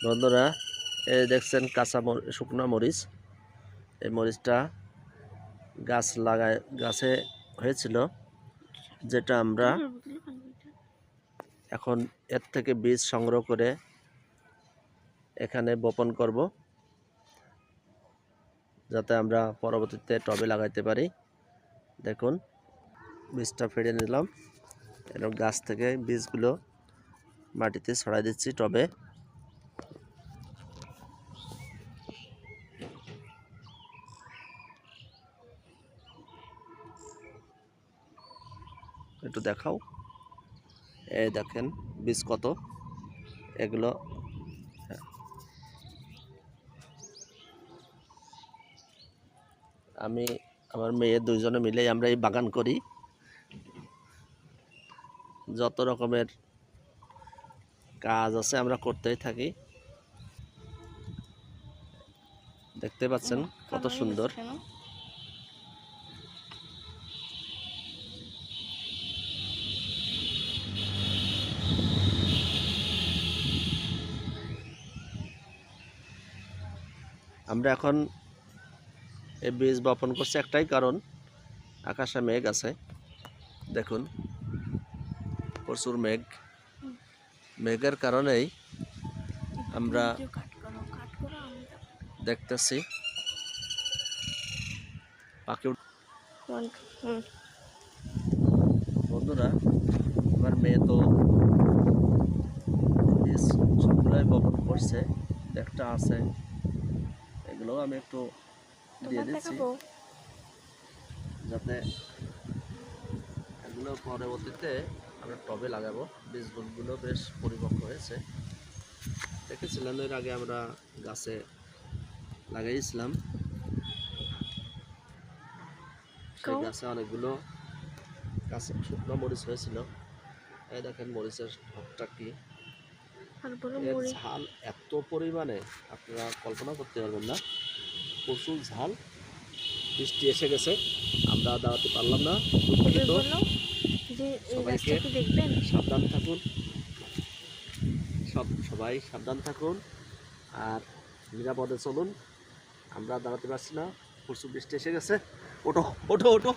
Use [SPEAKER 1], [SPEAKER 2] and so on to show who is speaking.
[SPEAKER 1] বন্ধুরা, এই দেখছেন কাঁচা শুকনো মরিচ। এই মরিচটা গাছে হয়েছিল, যেটা আমরা এখন এর থেকে বীজ সংগ্রহ করে এখানে বপন করব, যাতে আমরা পরবর্তীতে টবে লাগাইতে পারি। দেখুন, বীজটা ফেড়ে নিলাম, এরকম গাছ থেকে বীজগুলো মাটিতে ছড়াই দিচ্ছি টবে। একটু দেখাও, এই দেখেন বীজ কত, এগুলো আমি আমার মেয়ে দুইজনে মিলে আমরা এই বাগান করি। যত রকমের কাজ আছে আমরা করতেই থাকি। দেখতে পাচ্ছেন কত সুন্দর। আমরা এখন এই বীজ বপন করছি একটাই কারণ, আকাশে মেঘ আছে। দেখুন, প্রচুর মেঘের কারণেই আমরা দেখতেছি পাখি। বন্ধুরা, আমার মেয়ে তো বীজ সবগুলোই বপন করছে, একটা আছে, এগুলো আমি একটু দিয়ে দিচ্ছি, যাতে এগুলো পরবর্তীতে আমরা টবে লাগাবো। বীজগুলো বেশ পরিপক্ক হয়েছে, দেখেছিলাম এর আগে আমরা গাছে লাগাইছিলাম। সেই গাছে অনেকগুলো গাছে শুকনো মরিচ হয়েছিল। এই দেখেন মরিচের ঢকটা কি, এর ঝাল এত পরিমাণে আপনারা কল্পনা করতে পারবেন না। প্রচুর ঝাল। বৃষ্টি এসে গেছে, আমরা দাঁড়াতে পারলাম না, দুঃখিত। সবাইকে সাবধান থাকুন, সবাই সাবধান থাকুন আর নিরাপদে চলুন। আমরা দাঁড়াতে পারছি না, প্রচুর বৃষ্টি এসে গেছে। ওঠো ওঠো ওঠো।